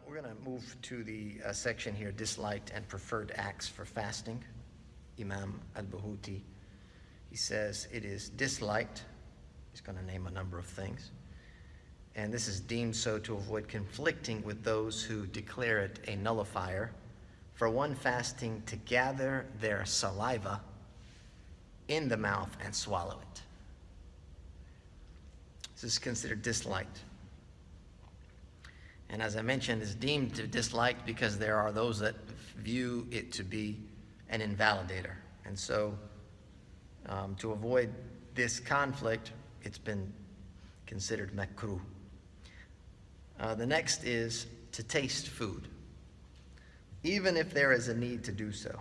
We're going to move to the section here, disliked and preferred acts for fasting. Imam al-Bahuti, he says it is disliked. He's going to name a number of things. And this is deemed so to avoid conflicting with those who declare it a nullifier, for one fasting to gather their saliva in the mouth and swallow it. This is considered disliked. And as I mentioned, it's deemed to disliked because there are those that view it to be an invalidator. And so to avoid this conflict, it's been considered makruh. The next is to taste food, even if there is a need to do so.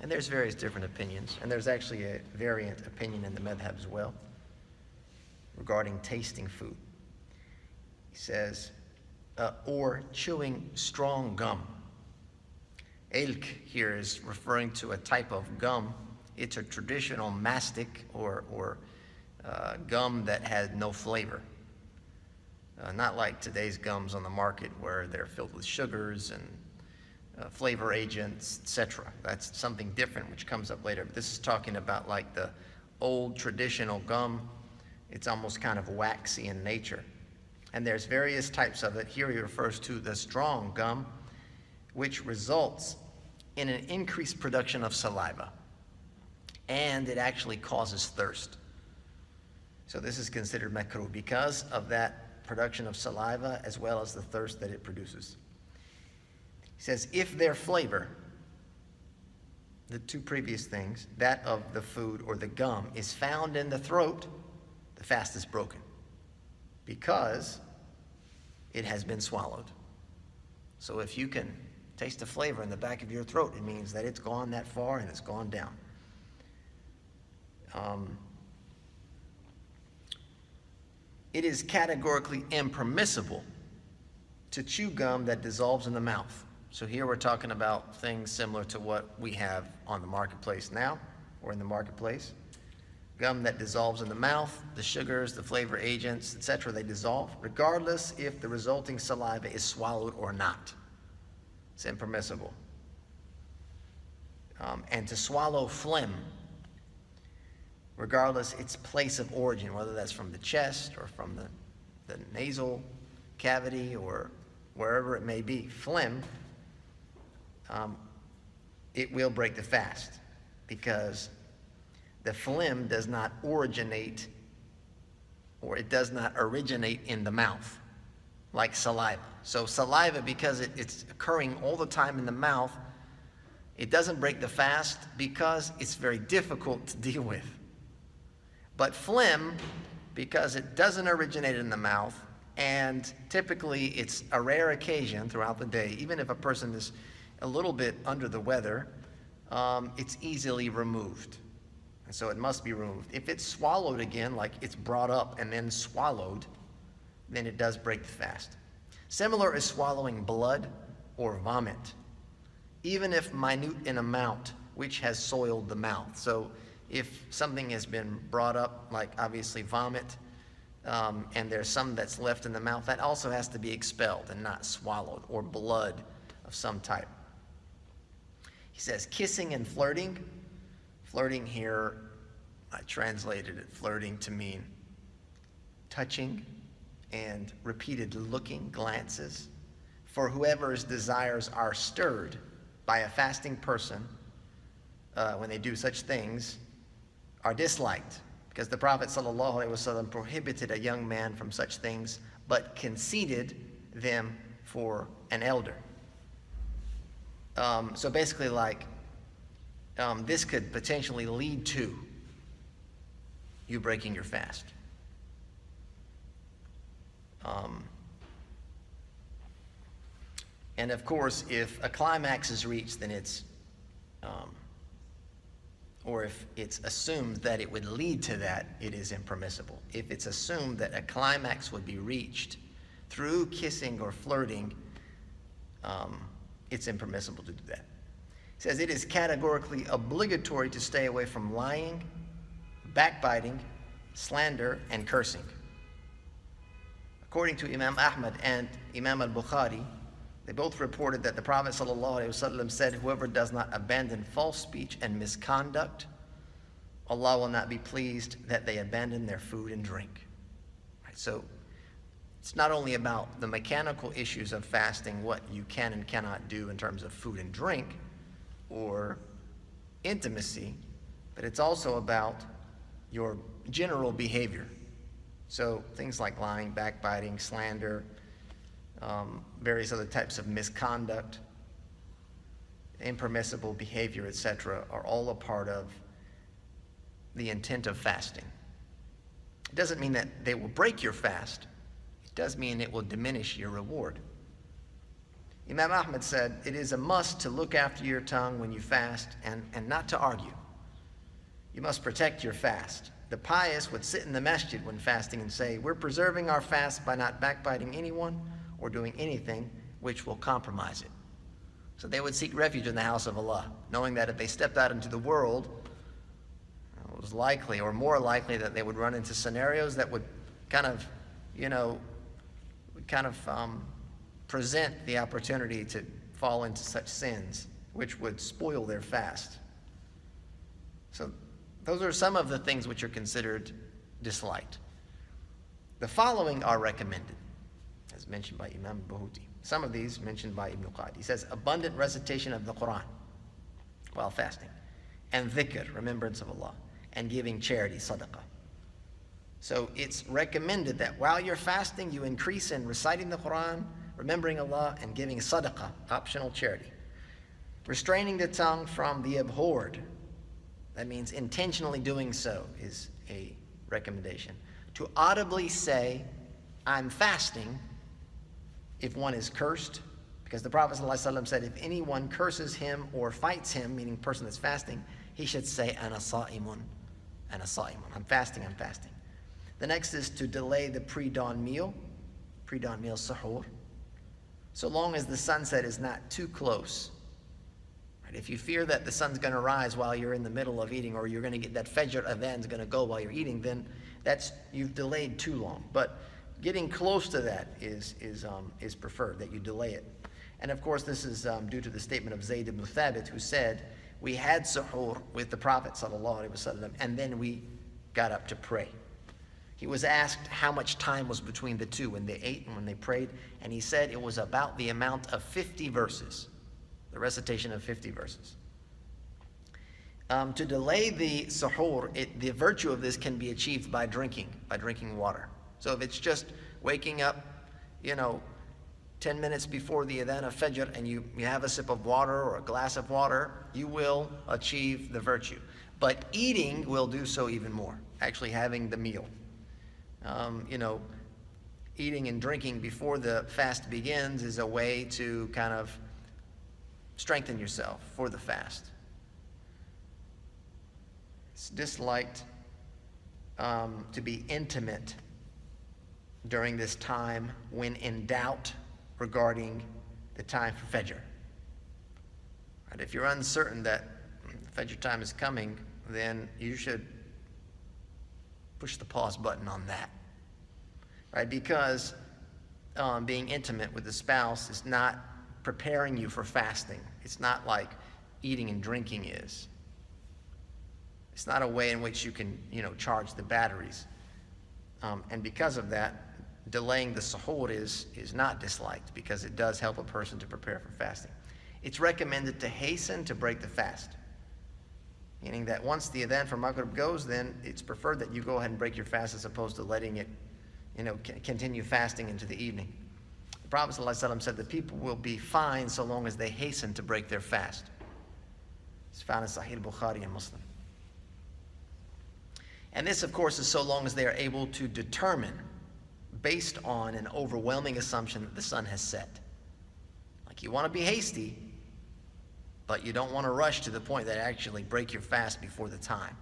And there's various different opinions, and there's actually a variant opinion in the madhab as well regarding tasting food. He says, or chewing strong gum. Ilk here is referring to a type of gum. It's a traditional mastic or gum that had no flavor. Not like today's gums on the market where they're filled with sugars and flavor agents, etc. That's something different which comes up later. But this is talking about like the old traditional gum. It's almost kind of waxy in nature. And there's various types of it. Here he refers to the strong gum, which results in an increased production of saliva. And it actually causes thirst. So this is considered makruh because of that production of saliva as well as the thirst that it produces. He says, if their flavor, the two previous things, that of the food or the gum, is found in the throat, the fast is broken because it has been swallowed. So if you can taste the flavor in the back of your throat, it means that it's gone that far and it's gone down. It is categorically impermissible to chew gum that dissolves in the mouth. So here we're talking about things similar to what we have on the marketplace now, or in the marketplace. Gum that dissolves in the mouth, the sugars, the flavor agents, etc., they dissolve, regardless if the resulting saliva is swallowed or not. It's impermissible. And to swallow phlegm, regardless its place of origin, whether that's from the chest or from the nasal cavity or wherever it may be, phlegm, it will break the fast because the phlegm does not originate, or it does not originate in the mouth like saliva. So saliva, because it's occurring all the time in the mouth, it doesn't break the fast because it's very difficult to deal with. But phlegm, because it doesn't originate in the mouth, and typically it's a rare occasion throughout the day, even if a person is a little bit under the weather, it's easily removed. And so it must be removed. If it's swallowed again, like it's brought up and then swallowed, then it does break the fast. Similar is swallowing blood or vomit, even if minute in amount, which has soiled the mouth. So if something has been brought up, like obviously vomit, and there's some that's left in the mouth, that also has to be expelled and not swallowed, or blood of some type. He says kissing and flirting. Flirting here, I translated it, flirting, to mean touching and repeated looking glances. For whoever's desires are stirred by a fasting person, when they do such things, are disliked, because the Prophet ﷺ prohibited a young man from such things, but conceded them for an elder. So basically, like, this could potentially lead to you breaking your fast. And of course, if a climax is reached, then it's, or if it's assumed that it would lead to that, it is impermissible. If it's assumed that a climax would be reached through kissing or flirting, it's impermissible to do that. It says it is categorically obligatory to stay away from lying, backbiting, slander, and cursing. According to Imam Ahmad and Imam al-Bukhari, they both reported that the Prophet ﷺ said, whoever does not abandon false speech and misconduct, Allah will not be pleased that they abandon their food and drink. Right, so it's not only about the mechanical issues of fasting, what you can and cannot do in terms of food and drink or intimacy, but it's also about your general behavior. So things like lying, backbiting, slander, various other types of misconduct, impermissible behavior, etc., are all a part of the intent of fasting. It doesn't mean that they will break your fast. It does mean it will diminish your reward. Imam Ahmad said, it is a must to look after your tongue when you fast and not to argue. You must protect your fast. The pious would sit in the masjid when fasting and say, we're preserving our fast by not backbiting anyone or doing anything which will compromise it. So they would seek refuge in the house of Allah, knowing that if they stepped out into the world, it was likely or more likely that they would run into scenarios that would kind of, present the opportunity to fall into such sins, which would spoil their fast. So those are some of the things which are considered disliked. The following are recommended, as mentioned by Imam Bahuti. Some of these mentioned by Ibn Qadi. He says, abundant recitation of the Quran while fasting, and dhikr, remembrance of Allah, and giving charity, sadaqah. So it's recommended that while you're fasting, you increase in reciting the Quran, remembering Allah, and giving sadaqah, optional charity. Restraining the tongue from the abhorred, that means intentionally doing so, is a recommendation. To audibly say, I'm fasting, if one is cursed, because the Prophet ﷺ said, if anyone curses him or fights him, meaning person that's fasting, he should say, Ana sa'imun, Ana sa'imun. I'm fasting, I'm fasting. The next is to delay the pre-dawn meal, suhoor, so long as the sunset is not too close. Right? If you fear that the sun's going to rise while you're in the middle of eating, or you're going to get that fajr adhan's going to go while you're eating, then you've delayed too long. But getting close to that is preferred, that you delay it. And of course, this is due to the statement of Zayd ibn Thabit, who said, we had suhoor with the Prophet ﷺ, and then we got up to pray. He was asked how much time was between the two, when they ate and when they prayed, and he said it was about the amount of 50 verses, the recitation of 50 verses. To delay the suhoor, the virtue of this can be achieved by drinking water. So if it's just waking up, 10 minutes before the adhan of fajr, and you have a sip of water or a glass of water, you will achieve the virtue. But eating will do so even more, actually having the meal. Eating and drinking before the fast begins is a way to kind of strengthen yourself for the fast. It's disliked to be intimate during this time when in doubt regarding the time for fajr. Right? If you're uncertain that the fajr time is coming, then you should push the pause button on that, right? Because being intimate with the spouse is not preparing you for fasting. It's not like eating and drinking is. It's not a way in which you can, charge the batteries. And because of that, delaying the suhoor is not disliked, because it does help a person to prepare for fasting. It's recommended to hasten to break the fast, meaning that once the adhan for Maghrib goes, then it's preferred that you go ahead and break your fast as opposed to letting it, continue fasting into the evening. The Prophet ﷺ said that people will be fine so long as they hasten to break their fast. It's found in Sahih Bukhari and Muslim. And this, of course, is so long as they are able to determine, based on an overwhelming assumption, that the sun has set. Like, you want to be hasty, but you don't want to rush to the point that actually break your fast before the time.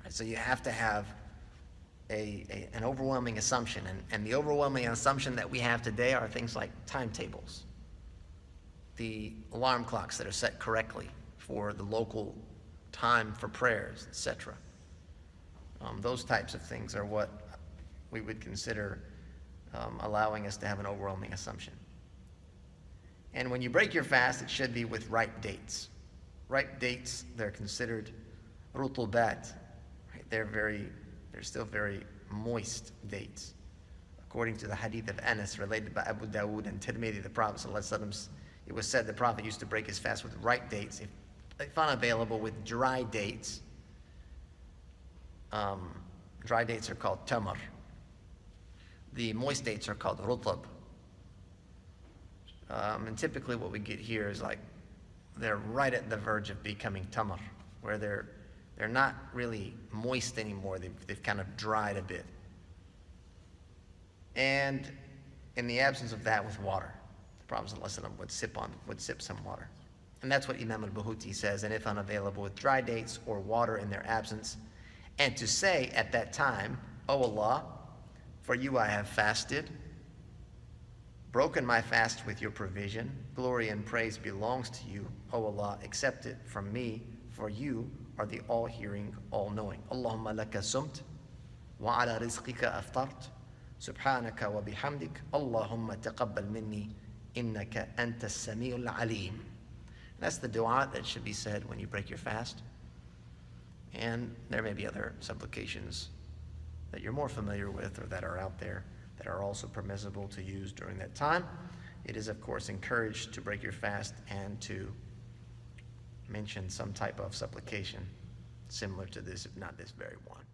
Right? So you have to have an overwhelming assumption. And the overwhelming assumption that we have today are things like timetables, the alarm clocks that are set correctly for the local time for prayers, etc. Those types of things are what we would consider allowing us to have an overwhelming assumption. And when you break your fast, it should be with ripe dates. Ripe dates, they're considered rutubat. Right? They're still very moist dates. According to the hadith of Anas related by Abu Dawood and Tirmidhi, the Prophet ﷺ, it was said the Prophet used to break his fast with ripe dates. If unavailable, with dry dates. Dry dates are called tamar. The moist dates are called rutab. And typically what we get here is like they're right at the verge of becoming tamar, where they're not really moist anymore. They've kind of dried a bit. And in the absence of that, with water. The Prophet ﷺ would sip some water. And that's what Imam al-Bahuti says, and if unavailable, with dry dates or water in their absence. And to say at that time, O Allah, for you I have fasted, broken my fast with your provision, glory and praise belongs to you, O Allah, accept it from me, for you are the all-hearing, all-knowing. Allahumma laka sumt, wa ala rizqika aftart, subhanaka wa bihamdik, Allahumma taqabbal minni, innaka anta as-sami'ul alim. That's the dua that should be said when you break your fast. And there may be other supplications that you're more familiar with or that are out there that are also permissible to use during that time. It is, of course, encouraged to break your fast and to mention some type of supplication similar to this, if not this very one.